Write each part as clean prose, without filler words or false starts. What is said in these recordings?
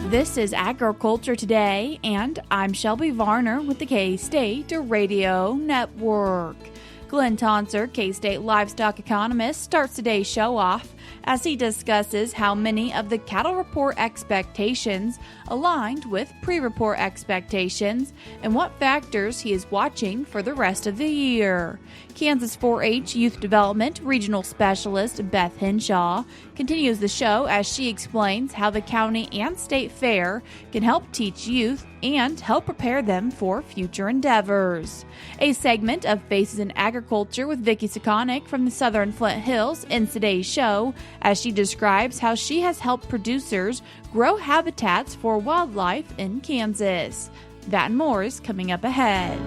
This is Agriculture Today, and I'm Shelby Varner with the K-State Radio Network. Glynn Tonsor, K-State livestock economist, starts today's show off as he discusses how many of the cattle report expectations aligned with pre-report expectations and what factors he is watching for the rest of the year. Kansas 4-H Youth Development Regional Specialist Beth Hinshaw continues the show as she explains how the county and state fair can help teach youth and help prepare them for future endeavors. A segment of Faces in Agriculture with Vicki Cicaneck from the Southern Flint Hills ends today's show as she describes how she has helped producers grow habitats for wildlife in Kansas. That and more is coming up ahead.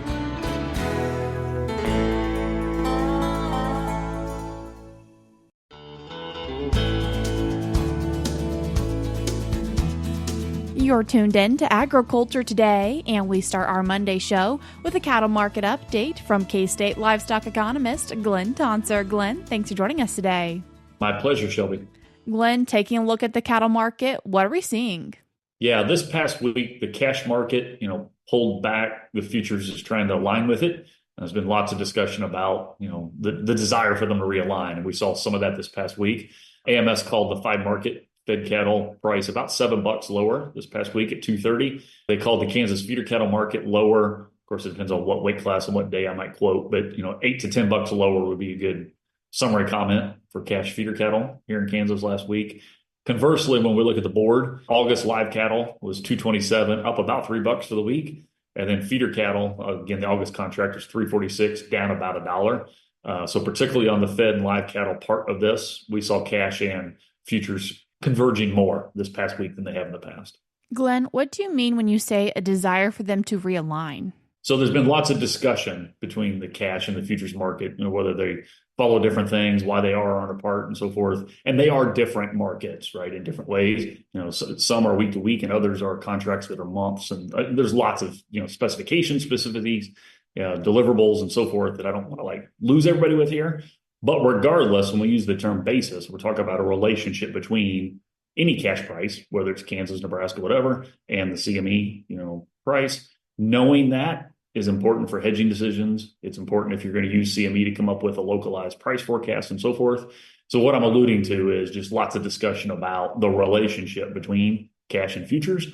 You're tuned in to Agriculture Today, and we start our Monday show with a cattle market update from K-State livestock economist Glynn Tonsor. Glynn, thanks for joining us today. My pleasure, Shelby. Glynn, taking a look at the cattle market, what are we seeing? Yeah, this past week, the cash market, pulled back. The futures is trying to align with it. There's been lots of discussion about, the desire for them to realign, and we saw some of that this past week. AMS called the 5 market fed cattle price about $7 lower this past week at 230. They called the Kansas feeder cattle market lower. Of course, it depends on what weight class and what day I might quote, but $8 to $10 lower would be a good summary comment for cash feeder cattle here in Kansas last week. Conversely, when we look at the board, August live cattle was 227, up about $3 for the week. And then feeder cattle, again, the August contract was 346, down about $1. So particularly on the fed and live cattle part of this, we saw cash and futures converging more this past week than they have in the past. Glynn, what do you mean when you say a desire for them to realign? So there's been lots of discussion between the cash and the futures market, whether they follow different things, why they are on apart and so forth. And they are different markets, right, in different ways. So some are week to week and others are contracts that are months. And there's lots of, specifications, specificities, deliverables and so forth that I don't want to lose everybody with here. But regardless, when we use the term basis, we're talking about a relationship between any cash price, whether it's Kansas, Nebraska, whatever, and the CME, price. Knowing that is important for hedging decisions. It's important if you're going to use CME to come up with a localized price forecast and so forth. So what I'm alluding to is just lots of discussion about the relationship between cash and futures.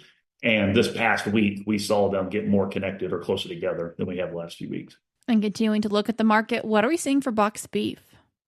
And this past week, we saw them get more connected or closer together than we have the last few weeks. And continuing to look at the market, what are we seeing for boxed beef?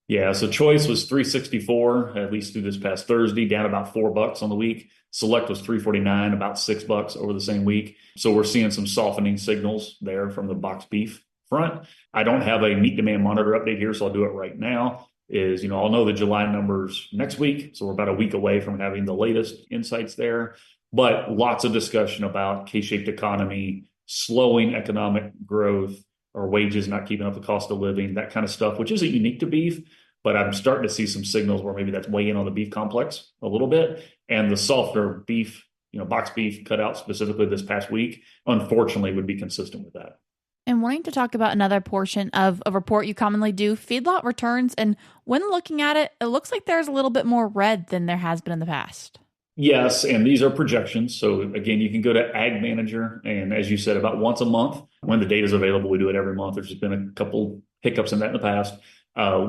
Yeah, so choice was 364, at least through this past Thursday, down about $4 on the week. Select was 349, about $6 over the same week. So we're seeing some softening signals there from the boxed beef front. I don't have a meat demand monitor update here, so I'll do it right now. I'll know the July numbers next week. So we're about a week away from having the latest insights there. But lots of discussion about K-shaped economy, slowing economic growth, or wages not keeping up the cost of living, that kind of stuff, which isn't unique to beef. But I'm starting to see some signals where maybe that's weighing on the beef complex a little bit. And the softer beef, boxed beef cut out specifically this past week, unfortunately, would be consistent with that. And wanting to talk about another portion of a report you commonly do, feedlot returns. And when looking at it, it looks like there's a little bit more red than there has been in the past. Yes, and these are projections. So again, you can go to AgManager, and as you said, about once a month, when the data is available, we do it every month. There's just been a couple hiccups in that in the past.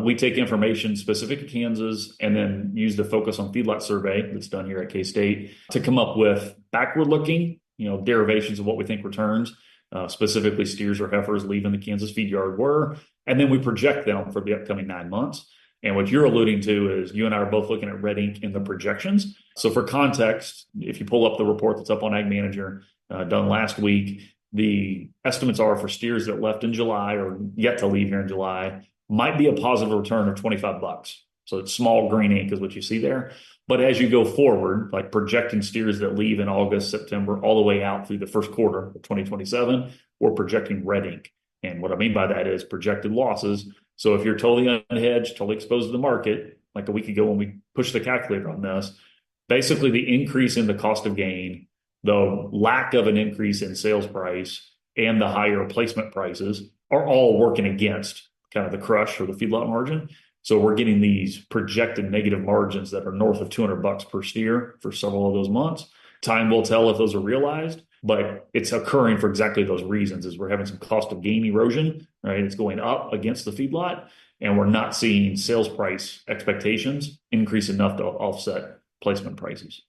We take information specific to Kansas and then use the Focus on Feedlot survey that's done here at K-State to come up with backward-looking, derivations of what we think returns, specifically steers or heifers leaving the Kansas feed yard were, and then we project them for the upcoming 9 months. And what you're alluding to is you and I are both looking at red ink in the projections. So for context, if you pull up the report that's up on AgManager, done last week, the estimates are for steers that left in July or yet to leave here in July might be a positive return of $25. So it's small green ink is what you see there. But as you go forward, like projecting steers that leave in August, September, all the way out through the first quarter of 2027, we're projecting red ink. And what I mean by that is projected losses. So if you're totally unhedged, totally exposed to the market, like a week ago when we pushed the calculator on this, basically the increase in the cost of gain, the lack of an increase in sales price, and the higher replacement prices are all working against kind of the crush or the feedlot margin. So we're getting these projected negative margins that are north of $200 per steer for several of those months. Time will tell if those are realized, but it's occurring for exactly those reasons. Is we're having some cost of gain erosion, right? It's going up against the feedlot, and we're not seeing sales price expectations increase enough to offset placement prices.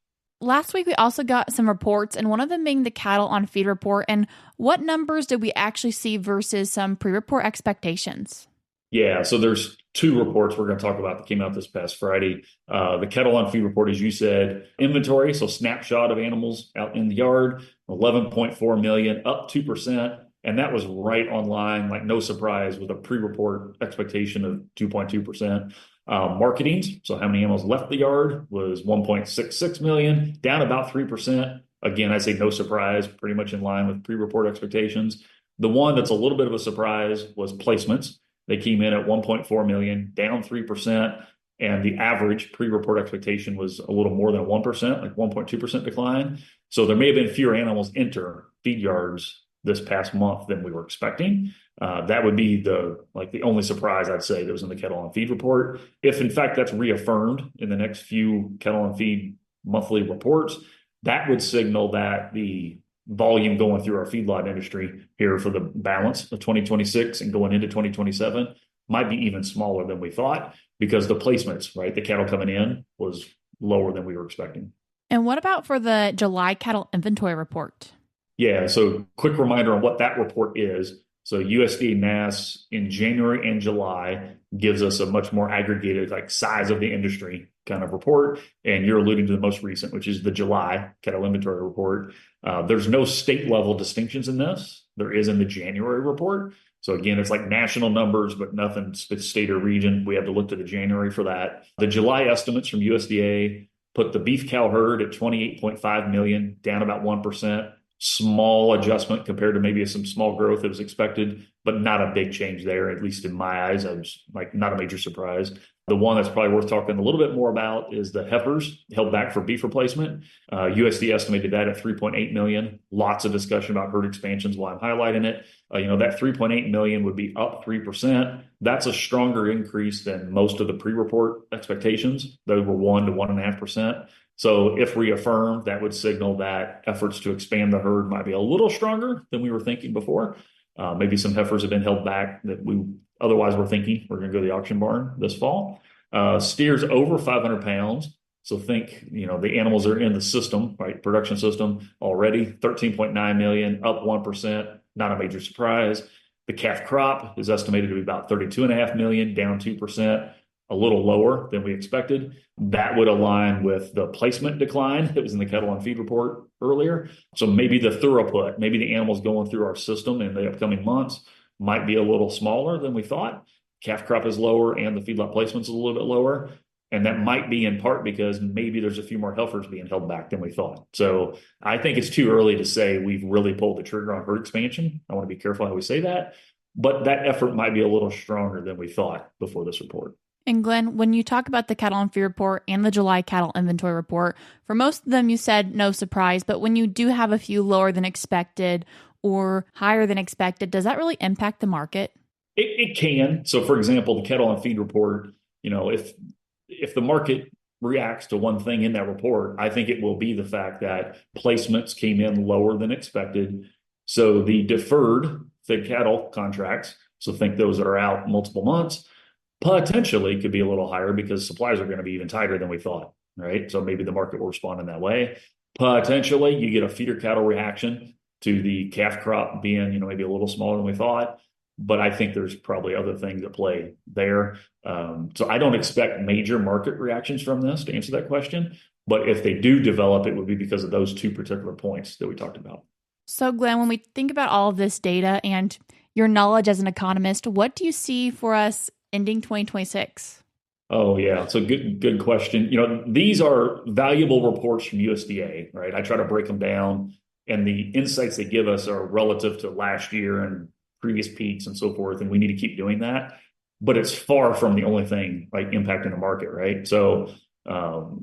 Last week, we also got some reports, and one of them being the cattle on feed report. And what numbers did we actually see versus some pre-report expectations? Yeah, so there's two reports we're going to talk about that came out this past Friday. The cattle on feed report, as you said, inventory, so snapshot of animals out in the yard, 11.4 million, up 2%. And that was right on line, like no surprise, with a pre-report expectation of 2.2%. Marketing, so how many animals left the yard, was 1.66 million, down about 3%. Again, I'd say no surprise, pretty much in line with pre-report expectations. The one that's a little bit of a surprise was placements. They came in at 1.4 million, down 3%. And the average pre-report expectation was a little more than 1%, like 1.2% decline. So there may have been fewer animals enter feed yards this past month than we were expecting. That would be the only surprise I'd say that was in the cattle on feed report. If in fact that's reaffirmed in the next few cattle on feed monthly reports, that would signal that the volume going through our feedlot industry here for the balance of 2026 and going into 2027 might be even smaller than we thought, because the placements, right, the cattle coming in was lower than we were expecting. And what about for the July cattle inventory report? Yeah, so quick reminder on what that report is. So USDA NASS in January and July gives us a much more aggregated, like size of the industry kind of report. And you're alluding to the most recent, which is the July cattle inventory report. There's no state level distinctions in this. There is in the January report. So again, it's like national numbers, but nothing state or region. We have to look to the January for that. The July estimates from USDA put the beef cow herd at 28.5 million, down about 1%. Small adjustment compared to maybe some small growth that was expected, but not a big change there, at least in my eyes. I was like, not a major surprise. The one that's probably worth talking a little bit more about is the heifers held back for beef replacement. USD estimated that at 3.8 million. Lots of discussion about herd expansions while I'm highlighting it. That 3.8 million would be up 3%. That's a stronger increase than most of the pre-report expectations. Those were 1 to 1.5%. So if reaffirmed, that would signal that efforts to expand the herd might be a little stronger than we were thinking before. Maybe some heifers have been held back that we otherwise were thinking we're going to go to the auction barn this fall. Steers over 500 pounds. So think, the animals are in the system, right? Production system already, 13.9 million, up 1%, not a major surprise. The calf crop is estimated to be about 32.5 million, down 2%. A little lower than we expected. That would align with the placement decline that was in the cattle on feed report earlier. So maybe the throughput, maybe the animals going through our system in the upcoming months might be a little smaller than we thought. Calf crop is lower and the feedlot placement is a little bit lower. And that might be in part because maybe there's a few more heifers being held back than we thought. So I think it's too early to say we've really pulled the trigger on herd expansion. I want to be careful how we say that. But that effort might be a little stronger than we thought before this report. And Glenn, when you talk about the cattle on feed report and the July cattle inventory report, for most of them you said no surprise, but when you do have a few lower than expected or higher than expected, does that really impact the market? It can. So for example, the cattle on feed report, if the market reacts to one thing in that report, I think it will be the fact that placements came in lower than expected. So the deferred fed cattle contracts, so think those that are out multiple months, potentially could be a little higher because supplies are going to be even tighter than we thought, right? So maybe the market will respond in that way. Potentially, you get a feeder cattle reaction to the calf crop being, maybe a little smaller than we thought. But I think there's probably other things at play there. So I don't expect major market reactions from this to answer that question. But if they do develop, it would be because of those two particular points that we talked about. So Glenn, when we think about all of this data and your knowledge as an economist, what do you see for us ending 2026? Oh, yeah. So good question. These are valuable reports from USDA, right? I try to break them down, and the insights they give us are relative to last year and previous peaks and so forth. And we need to keep doing that. But it's far from the only thing impacting the market, right? So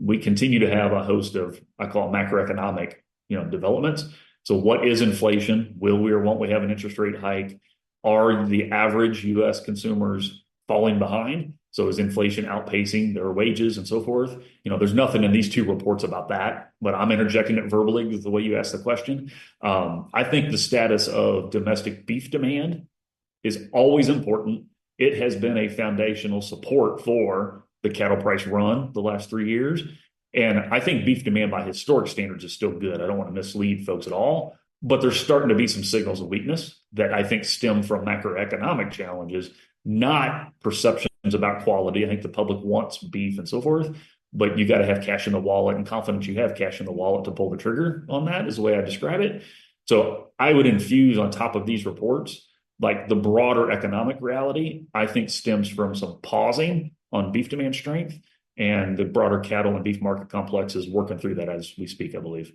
we continue to have a host of, I call it macroeconomic, developments. So what is inflation? Will we or won't we have an interest rate hike? Are the average U.S. consumers falling behind? So is inflation outpacing their wages and so forth? There's nothing in these two reports about that, but I'm interjecting it verbally with the way you asked the question. I think the status of domestic beef demand is always important. It has been a foundational support for the cattle price run the last 3 years. And I think beef demand by historic standards is still good. I don't want to mislead folks at all, but there's starting to be some signals of weakness that I think stem from macroeconomic challenges, not perceptions about quality. I think the public wants beef and so forth, but you got to have cash in the wallet and confidence you have cash in the wallet to pull the trigger on that is the way I describe it. So I would infuse on top of these reports, like the broader economic reality, I think stems from some pausing on beef demand strength, and the broader cattle and beef market complex is working through that as we speak, I believe.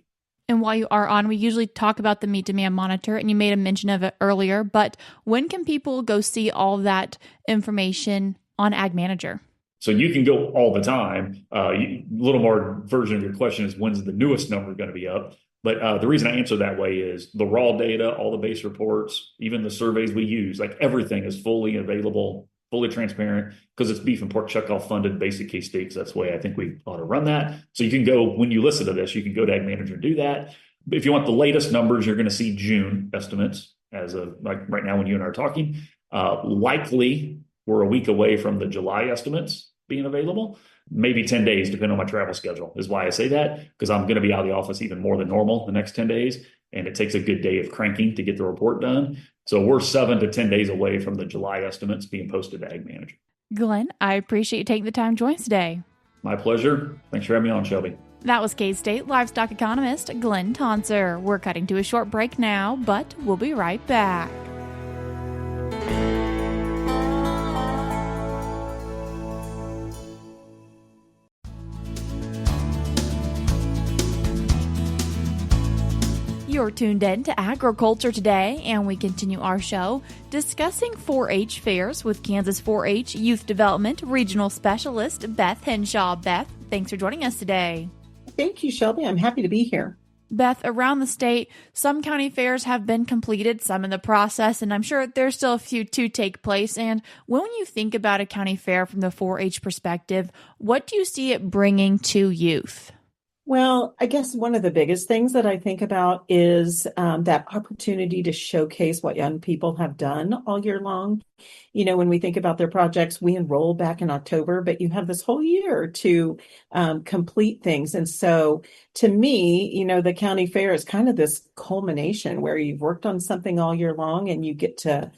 And while you are on, we usually talk about the meat demand monitor, and you made a mention of it earlier, but when can people go see all that information on AgManager? So you can go all the time. A little more version of your question is, when's the newest number going to be up? But the reason I answer that way is the raw data, all the base reports, even the surveys we use, like everything is fully available, fully transparent, because it's beef and pork checkoff funded basic K-State. That's the way I think we ought to run that. So you can go, when you listen to this, you can go to AgManager and do that. But if you want the latest numbers, you're going to see June estimates as of like right now when you and I are talking. Likely, we're a week away from the July estimates being available. Maybe 10 days, depending on my travel schedule, is why I say that, because I'm going to be out of the office even more than normal the next 10 days. And it takes a good day of cranking to get the report done. So we're 7 to 10 days away from the July estimates being posted to AgManager. Glenn, I appreciate you taking the time to join us today. My pleasure. Thanks for having me on, Shelby. That was K-State livestock economist Glynn Tonsor. We're cutting to a short break now, but we'll be right back. You're tuned in to Agriculture Today, and we continue our show discussing 4-H fairs with Kansas 4-H Youth Development Regional Specialist Beth Hinshaw. Beth, thanks for joining us today. Thank you, Shelby. I'm happy to be here. Beth, around the state, some county fairs have been completed, some in the process, and I'm sure there's still a few to take place. And when you think about a county fair from the 4-H perspective, what do you see it bringing to youth? Well, I guess one of the biggest things that I think about is that opportunity to showcase what young people have done all year long. When we think about their projects, we enroll back in October, but you have this whole year to complete things. And so to me, the county fair is kind of this culmination where you've worked on something all year long and you get to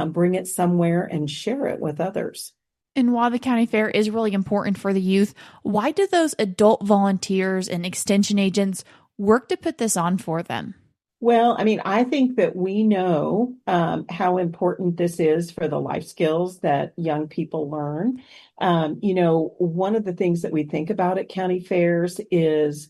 bring it somewhere and share it with others. And while the county fair is really important for the youth, why do those adult volunteers and extension agents work to put this on for them? Well, I think that we know how important this is for the life skills that young people learn. One of the things that we think about at county fairs is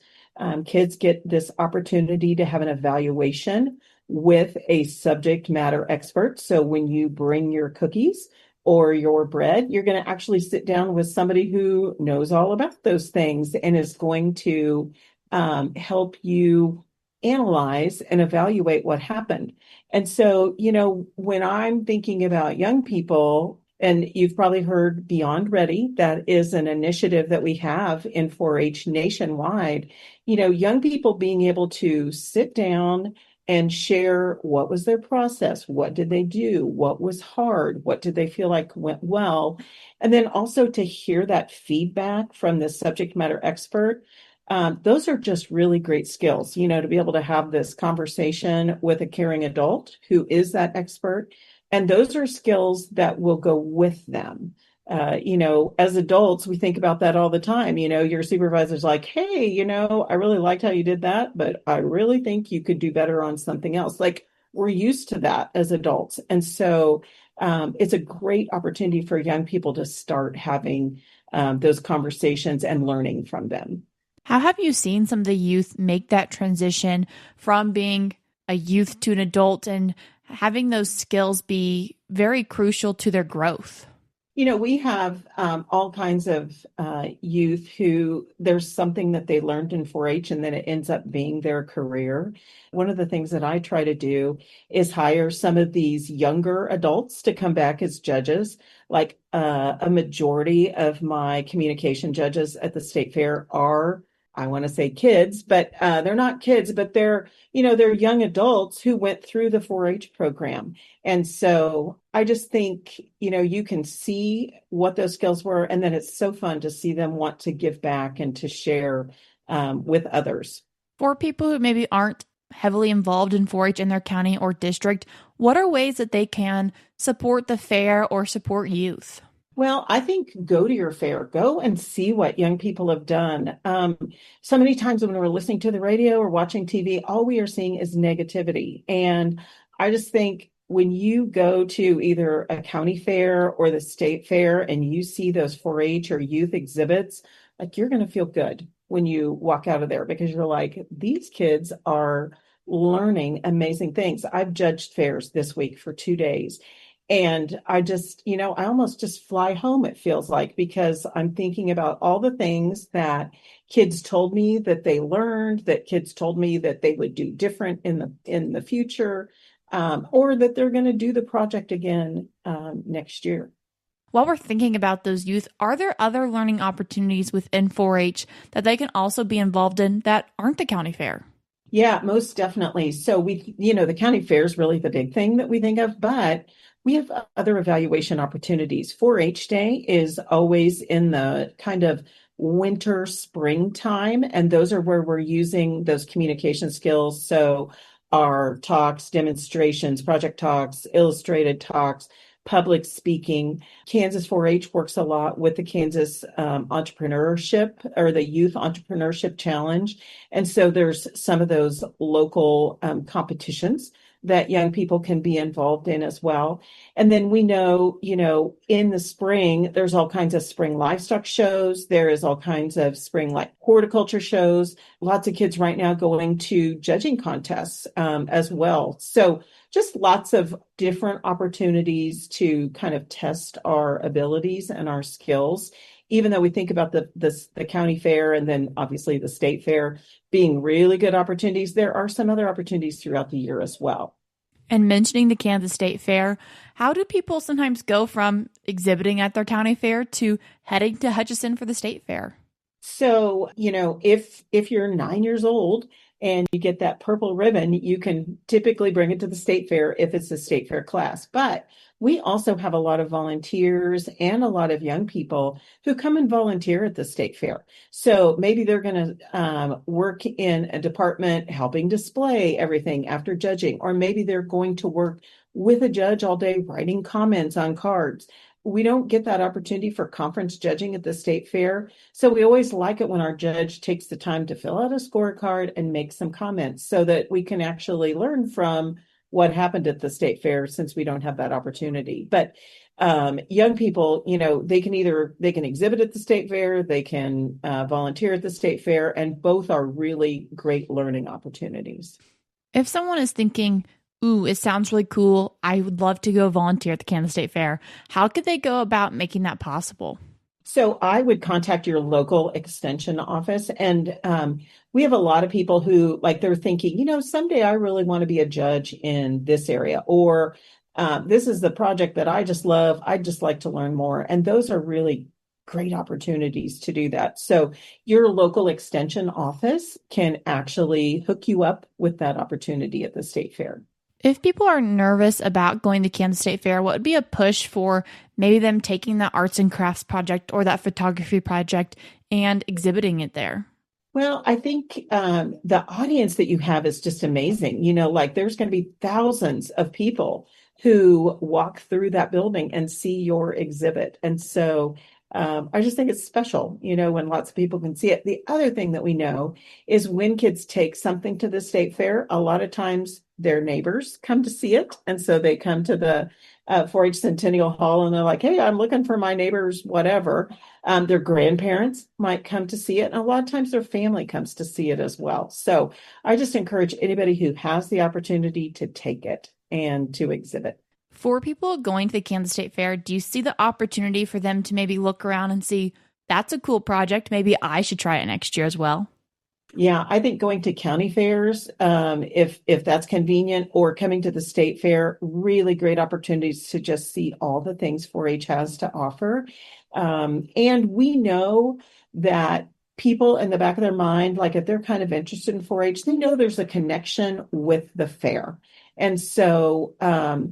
kids get this opportunity to have an evaluation with a subject matter expert. So when you bring your cookies or your bread, you're going to actually sit down with somebody who knows all about those things and is going to help you analyze and evaluate what happened. And so, when I'm thinking about young people, and you've probably heard Beyond Ready, that is an initiative that we have in 4-H nationwide, young people being able to sit down and share what was their process, what did they do, what was hard, what did they feel like went well, and then also to hear that feedback from the subject matter expert. Those are just really great skills, to be able to have this conversation with a caring adult who is that expert. And those are skills that will go with them. As adults, we think about that all the time. Your supervisor's like, hey, I really liked how you did that, but I really think you could do better on something else. Like, we're used to that as adults. And so it's a great opportunity for young people to start having those conversations and learning from them. How have you seen some of the youth make that transition from being a youth to an adult and having those skills be very crucial to their growth? We have all kinds of youth who there's something that they learned in 4-H and then it ends up being their career. One of the things that I try to do is hire some of these younger adults to come back as judges. Like a majority of my communication judges at the state fair are, I want to say kids, but they're not kids, but they're young adults who went through the 4-H program. And so I just think, you can see what those skills were, and then it's so fun to see them want to give back and to share with others. For people who maybe aren't heavily involved in 4-H in their county or district, what are ways that they can support the fair or support youth? Well, I think go to your fair, go and see what young people have done. So many times when we're listening to the radio or watching TV, all we are seeing is negativity. And I just think when you go to either a county fair or the state fair and you see those 4-H or youth exhibits, like you're going to feel good when you walk out of there because you're like, these kids are learning amazing things. I've judged fairs this week for 2 days. And I just, I almost just fly home, it feels like, because I'm thinking about all the things that kids told me that they learned, that kids told me that they would do different in the future, or that they're going to do the project again next year. While we're thinking about those youth, are there other learning opportunities within 4-H that they can also be involved in that aren't the county fair? Yeah, most definitely. So the county fair is really the big thing that we think of, but we have other evaluation opportunities. 4-H Day is always in the kind of winter, springtime, and those are where we're using those communication skills. So our talks, demonstrations, project talks, illustrated talks, public speaking. Kansas 4-H works a lot with the Kansas entrepreneurship or the Youth Entrepreneurship Challenge. And so there's some of those local competitions that young people can be involved in as well. And then we know, in the spring, there's all kinds of spring livestock shows. There is all kinds of spring like horticulture shows. Lots of kids right now going to judging contests as well. So just lots of different opportunities to kind of test our abilities and our skills. Even though we think about the county fair and then obviously the state fair being really good opportunities, there are some other opportunities throughout the year as well. And mentioning the Kansas State Fair, how do people sometimes go from exhibiting at their county fair to heading to Hutchinson for the state fair? So, if you're 9 years old and you get that purple ribbon, you can typically bring it to the state fair if it's a state fair class. But we also have a lot of volunteers and a lot of young people who come and volunteer at the state fair. So maybe they're going to work in a department helping display everything after judging, or maybe they're going to work with a judge all day writing comments on cards. We don't get that opportunity for conference judging at the state fair. So we always like it when our judge takes the time to fill out a scorecard and make some comments so that we can actually learn from what happened at the state fair since we don't have that opportunity. But young people, they can exhibit at the state fair, they can volunteer at the state fair, and both are really great learning opportunities. If someone is thinking, ooh, it sounds really cool, I would love to go volunteer at the Kansas State Fair, how could they go about making that possible? So I would contact your local extension office. And we have a lot of people who they're thinking, someday I really want to be a judge in this area, or this is the project that I just love. I'd just like to learn more. And those are really great opportunities to do that. So your local extension office can actually hook you up with that opportunity at the state fair. If people are nervous about going to Kansas State Fair, what would be a push for maybe them taking that arts and crafts project or that photography project and exhibiting it there? Well, I think the audience that you have is just amazing. There's going to be thousands of people who walk through that building and see your exhibit. And so I just think it's special, when lots of people can see it. The other thing that we know is when kids take something to the state fair, a lot of times their neighbors come to see it. And so they come to the 4-H Centennial Hall and they're like, hey, I'm looking for my neighbor's whatever. Their grandparents might come to see it. And a lot of times their family comes to see it as well. So I just encourage anybody who has the opportunity to take it and to exhibit. For people going to the Kansas State Fair, do you see the opportunity for them to maybe look around and see, that's a cool project, maybe I should try it next year as well? Yeah, I think going to county fairs, if that's convenient, or coming to the state fair, really great opportunities to just see all the things 4-H has to offer. And we know that people in the back of their mind, like if they're kind of interested in 4-H, they know there's a connection with the fair. And so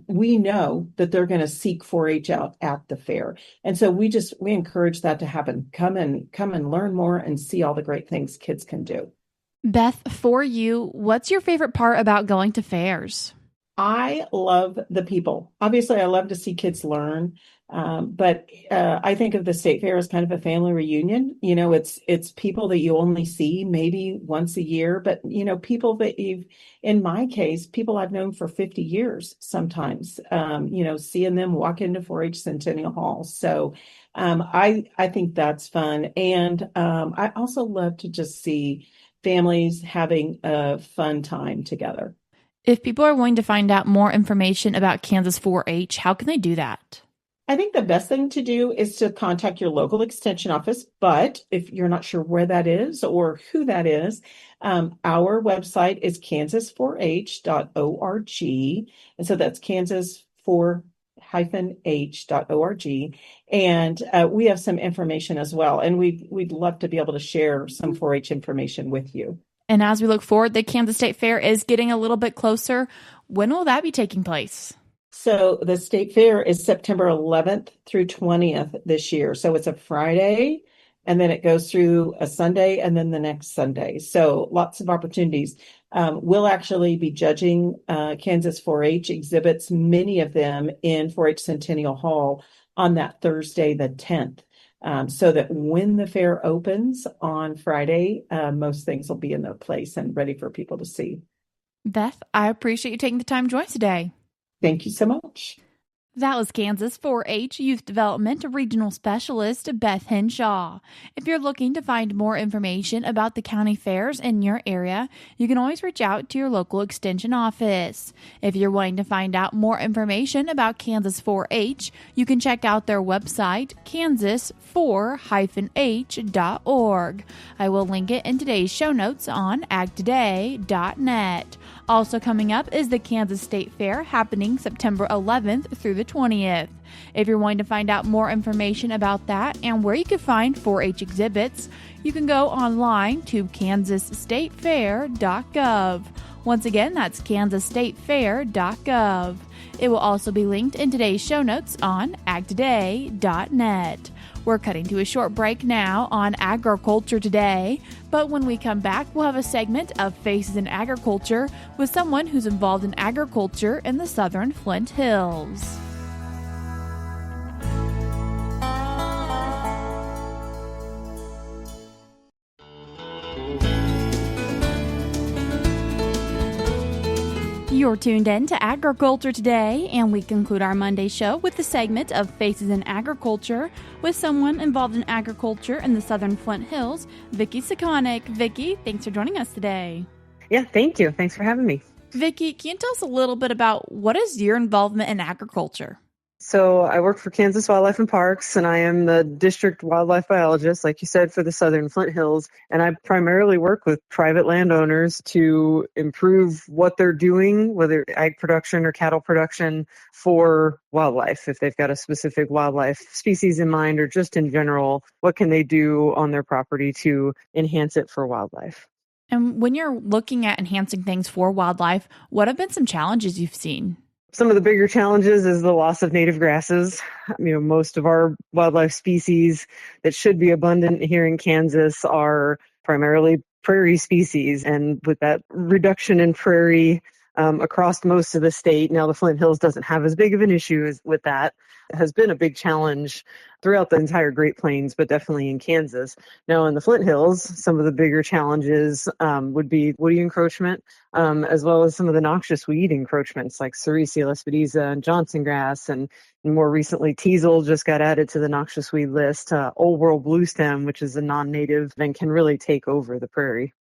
we know that they're going to seek 4-H out at the fair. And so we encourage that to happen. Come and learn more and see all the great things kids can do. Beth, for you, what's your favorite part about going to fairs? I love the people. Obviously, I love to see kids learn. But I think of the state fair as kind of a family reunion. You know, it's people that you only see maybe once a year, but people that in my case, people I've known for 50 years sometimes. Seeing them walk into 4-H Centennial Hall. So I think that's fun, and I also love to just see families having a fun time together. If people are wanting to find out more information about Kansas 4-H, how can they do that? I think the best thing to do is to contact your local extension office. But if you're not sure where that is or who that is, our website is kansas4h.org. And so that's kansas4-h.org. And we have some information as well. And we'd love to be able to share some 4-H information with you. And as we look forward, the Kansas State Fair is getting a little bit closer. When will that be taking place? So the State Fair is September 11th through 20th this year. So it's a Friday, and then it goes through a Sunday, and then the next Sunday. So lots of opportunities. We'll actually be judging Kansas 4-H exhibits, many of them in 4-H Centennial Hall on that Thursday, the 10th. So that when the fair opens on Friday, most things will be in their place and ready for people to see. Beth, I appreciate you taking the time to join us today. Thank you so much. That was Kansas 4-H Youth Development Regional Specialist Beth Hinshaw. If you're looking to find more information about the county fairs in your area, you can always reach out to your local extension office. If you're wanting to find out more information about Kansas 4-H, you can check out their website, kansas4-h.org. I will link it in today's show notes on agtoday.net. Also coming up is the Kansas State Fair happening September 11th through the 20th. If you're wanting to find out more information about that and where you can find 4-H exhibits, you can go online to KansasStateFair.gov. Once again, that's KansasStateFair.gov. It will also be linked in today's show notes on agtoday.net. We're cutting to a short break now on Agriculture Today, but when we come back, we'll have a segment of Faces in Agriculture with someone who's involved in agriculture in the Southern Flint Hills. You're tuned in to Agriculture Today, and we conclude our Monday show with the segment of Faces in Agriculture with someone involved in agriculture in the Southern Flint Hills, Vicki Cicaneck. Vicki, thanks for joining us today. Yeah, thank you. Thanks for having me. Vicki, can you tell us a little bit about what is your involvement in agriculture? So I work for Kansas Wildlife and Parks, and I am the district wildlife biologist, like you said, for the Southern Flint Hills. And I primarily work with private landowners to improve what they're doing, whether ag production or cattle production, for wildlife. If they've got a specific wildlife species in mind, or just in general, what can they do on their property to enhance it for wildlife? And when you're looking at enhancing things for wildlife, what have been some challenges you've seen? Some of the bigger challenges is the loss of native grasses. Most of our wildlife species that should be abundant here in Kansas are primarily prairie species. And with that reduction in prairie across most of the state, now the Flint Hills doesn't have as big of an issue with that. It has been a big challenge throughout the entire Great Plains, but definitely in Kansas. Now in the Flint Hills, some of the bigger challenges would be woody encroachment, as well as some of the noxious weed encroachments like Sericea lespedeza and Johnson grass, and more recently teasel just got added to the noxious weed list. Old World bluestem, which is a non-native and can really take over the prairie.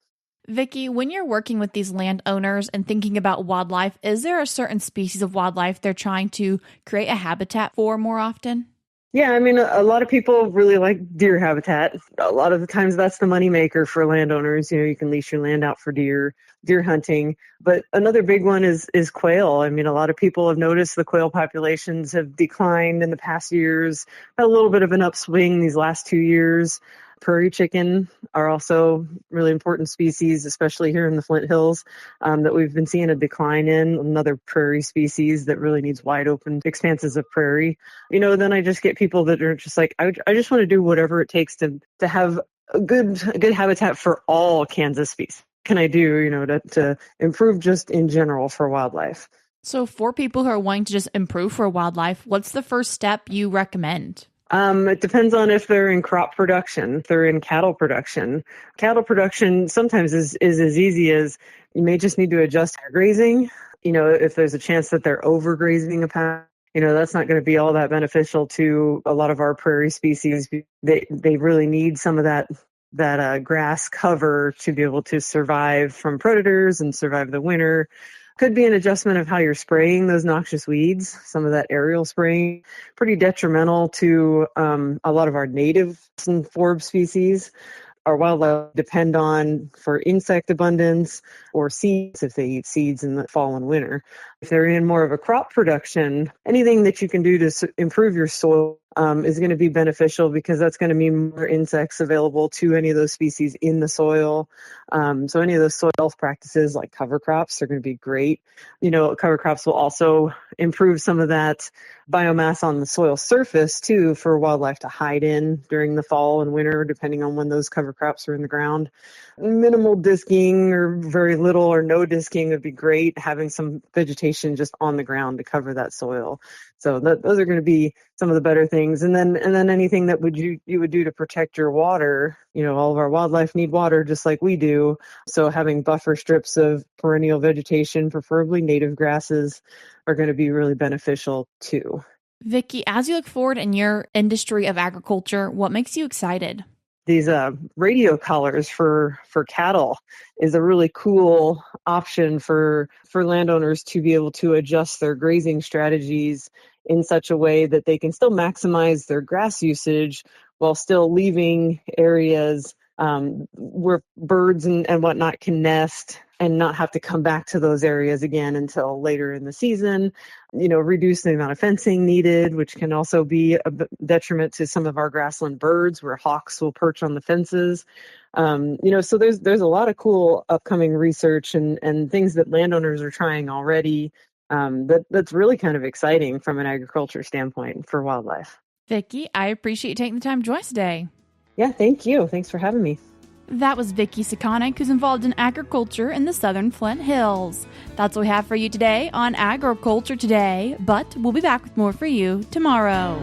Vicki, when you're working with these landowners and thinking about wildlife, is there a certain species of wildlife they're trying to create a habitat for more often? Yeah, I mean, a lot of people really like deer habitat. A lot of the times that's the moneymaker for landowners. You can lease your land out for deer hunting. But another big one is quail. I mean, a lot of people have noticed the quail populations have declined in the past years, had a little bit of an upswing these last 2 years. Prairie chicken are also really important species, especially here in the Flint Hills, that we've been seeing a decline in. Another prairie species that really needs wide open expanses of prairie. Then I just get people that are just like, I just want to do whatever it takes to have a good habitat for all Kansas species. Can I do, to improve just in general for wildlife? So for people who are wanting to just improve for wildlife, what's the first step you recommend? It depends on if they're in crop production, if they're in cattle production. Cattle production sometimes is as easy as you may just need to adjust their grazing. If there's a chance that they're overgrazing a patch, that's not going to be all that beneficial to a lot of our prairie species. They really need some of that grass cover to be able to survive from predators and survive the winter. Could be an adjustment of how you're spraying those noxious weeds. Some of that aerial spraying, pretty detrimental to a lot of our native and forb species. Our wildlife depend on for insect abundance or seeds if they eat seeds in the fall and winter. If they're in more of a crop production, anything that you can do to improve your soil is going to be beneficial because that's going to mean more insects available to any of those species in the soil. So any of those soil health practices like cover crops are going to be great. Cover crops will also improve some of that biomass on the soil surface too for wildlife to hide in during the fall and winter, depending on when those cover crops are in the ground. Minimal disking or very little or no disking would be great. Having some vegetation just on the ground to cover that soil. So those are going to be some of the better things. And then anything that you would do to protect your water. All of our wildlife need water just like we do. So having buffer strips of perennial vegetation, preferably native grasses, are going to be really beneficial too. Vicki, as you look forward in your industry of agriculture, what makes you excited? These radio collars for cattle is a really cool option for landowners to be able to adjust their grazing strategies in such a way that they can still maximize their grass usage while still leaving areas where birds and whatnot can nest and not have to come back to those areas again until later in the season. Reduce the amount of fencing needed, which can also be a detriment to some of our grassland birds where hawks will perch on the fences. So there's a lot of cool upcoming research and things that landowners are trying already that's really kind of exciting from an agriculture standpoint for wildlife. Vicki, I appreciate you taking the time to join us today. Yeah, thank you. Thanks for having me. That was Vicki Cicaneck, who's involved in agriculture in the Southern Flint Hills. That's what we have for you today on Agriculture Today, but we'll be back with more for you tomorrow.